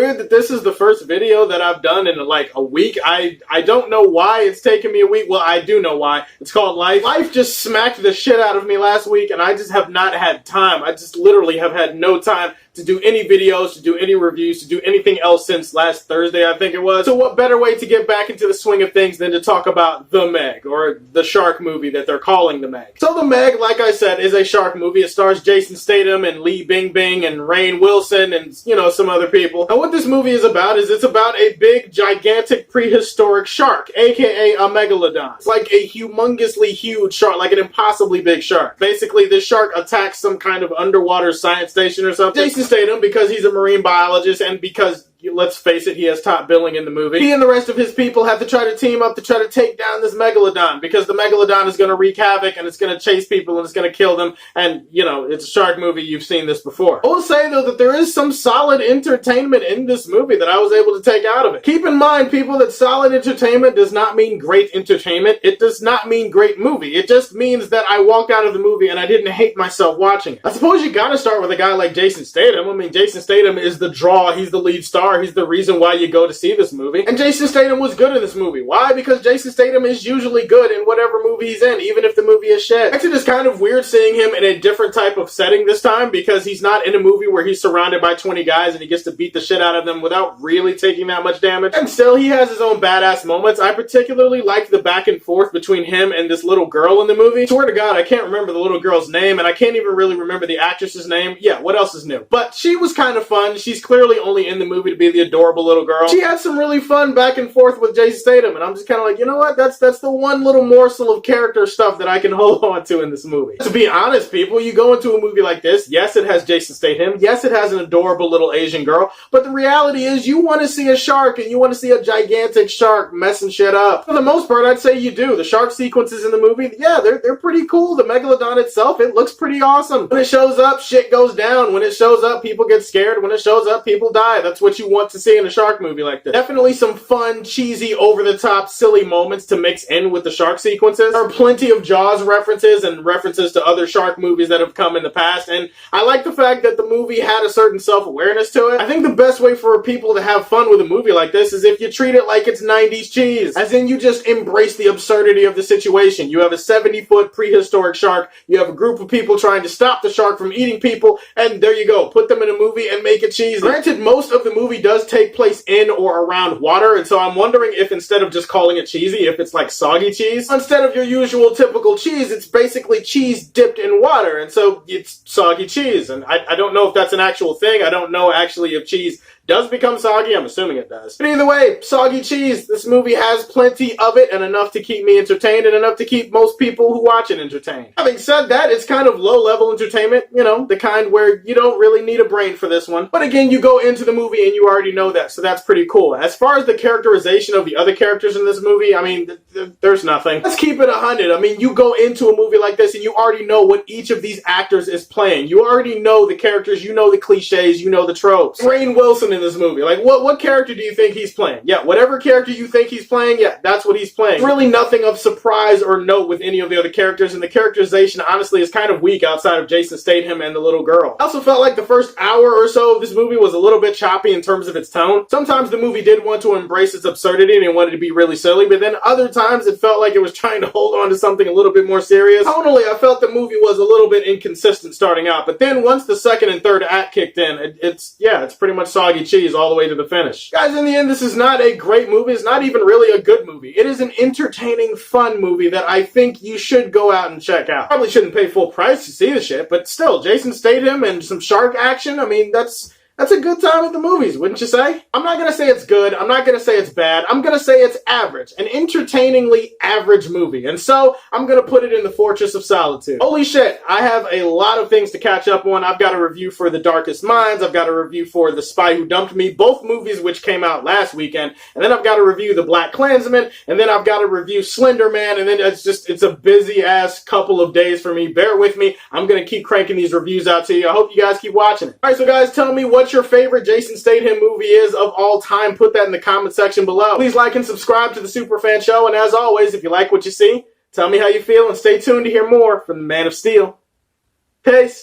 weird that this is the first video that I've done in like a week? I don't know why it's taken me a week. Well, I do know why. It's called life. Life just smacked the shit out of me last week, and I just have not had time. I just literally have had no time to do any videos, to do any reviews, to do anything else since last Thursday, I think it was. So what better way to get back into the swing of things than to talk about The Meg, or the shark movie that they're calling The Meg. So The Meg, like I said, is a shark movie. It stars Jason Statham and Lee Bingbing and Rainn Wilson and, you know, some other people. And what this movie is about is it's about a big, gigantic, prehistoric shark, aka a megalodon. It's like a humongously huge shark, like an impossibly big shark. Basically, this shark attacks some kind of underwater science station or something. Jason Statham, because he's a marine biologist and because, let's face it, he has top billing in the movie, he and the rest of his people have to try to team up to try to take down this megalodon, because the megalodon is going to wreak havoc and it's going to chase people and it's going to kill them, and, you know, it's a shark movie, you've seen this before. I will say, though, that there is some solid entertainment in this movie that I was able to take out of it. Keep in mind, people, that solid entertainment does not mean great entertainment. It does not mean great movie. It just means that I walked out of the movie and I didn't hate myself watching it. I suppose you gotta start with a guy like Jason Statham. I mean, Jason Statham is the draw, he's the lead star, he's the reason why you go to see this movie. And Jason Statham was good in this movie. Why? Because Jason Statham is usually good in whatever movie he's in, even if the movie is shit. Actually, it's kind of weird seeing him in a different type of setting this time, because he's not in a movie where he's surrounded by 20 guys and he gets to beat the shit out of them without really taking that much damage. And still, he has his own badass moments. I particularly like the back and forth between him and this little girl in the movie. Swear to God, I can't remember the little girl's name, and I can't even really remember the actress's name. Yeah, what else is new? But she was kind of fun. She's clearly only in the movie to be the adorable little girl. She had some really fun back and forth with Jason Statham, and I'm just kind of like, you know what? That's the one little morsel of character stuff that I can hold on to in this movie. To be honest, people, you go into a movie like this, yes, it has Jason Statham, yes, it has an adorable little Asian girl, but the reality is you want to see a shark, and you want to see a gigantic shark messing shit up. For the most part, I'd say you do. The shark sequences in the movie, yeah, they're pretty cool. The megalodon itself, it looks pretty awesome. When it shows up, shit goes down. When it shows up, people get scared. When it shows up, people die. That's what you want to see in a shark movie like this. Definitely some fun, cheesy, over-the-top, silly moments to mix in with the shark sequences. There are plenty of Jaws references and references to other shark movies that have come in the past, and I like the fact that the movie had a certain self-awareness to it. I think the best way for people to have fun with a movie like this is if you treat it like it's 90s cheese. As in, you just embrace the absurdity of the situation. You have a 70-foot prehistoric shark, you have a group of people trying to stop the shark from eating people, and there you go. Put them in a movie and make it cheesy. Granted, most of the movie does take place in or around water, and so I'm wondering if instead of just calling it cheesy, if it's like soggy cheese. Instead of your usual typical cheese, it's basically cheese dipped in water, and so it's soggy cheese. And I don't know if that's an actual thing. I don't know actually if cheese does become soggy. I'm assuming it does. But either way, soggy cheese. This movie has plenty of it, and enough to keep me entertained, and enough to keep most people who watch it entertained. Having said that, it's kind of low-level entertainment, you know, the kind where you don't really need a brain for this one. But again, you go into the movie and you already know that, so that's pretty cool. As far as the characterization of the other characters in this movie, I mean, there's nothing. Let's keep it 100. I mean, you go into a movie like this and you already know what each of these actors is playing. You already know the characters, you know the cliches, you know the tropes. Rainn Wilson in this movie, like, what character do you think he's playing? Yeah, whatever character you think he's playing, yeah, that's what he's playing. Really nothing of surprise or note with any of the other characters, and the characterization, honestly, is kind of weak outside of Jason Statham and the little girl. I also felt like the first hour or so of this movie was a little bit choppy in terms of its tone. Sometimes the movie did want to embrace its absurdity and it wanted to be really silly, but then other times it felt like it was trying to hold on to something a little bit more serious. Tonally, I felt the movie was a little bit inconsistent starting out, but then once the second and third act kicked in, it's pretty much soggy cheese all the way to the finish. Guys, in the end, this is not a great movie. It's not even really a good movie. It is an entertaining, fun movie that I think you should go out and check out. Probably shouldn't pay full price to see the shit, but still, Jason Statham and some shark action, I mean, that's a good time at the movies, wouldn't you say? I'm not gonna say it's good. I'm not gonna say it's bad. I'm gonna say it's average. An entertainingly average movie. And so, I'm gonna put it in the Fortress of Solitude. Holy shit, I have a lot of things to catch up on. I've got a review for The Darkest Minds. I've got a review for The Spy Who Dumped Me, both movies which came out last weekend. And then I've got to review The Black Klansman, and then I've got to review Slender Man, and then it's a busy-ass couple of days for me. Bear with me. I'm gonna keep cranking these reviews out to you. I hope you guys keep watching it. Alright, so guys, tell me what your favorite Jason Statham movie is of all time. Put that in the comment section below. Please like and subscribe to the Superfan Show, and as always, if you like what you see, tell me how you feel, and stay tuned to hear more from the Man of Steel. Peace.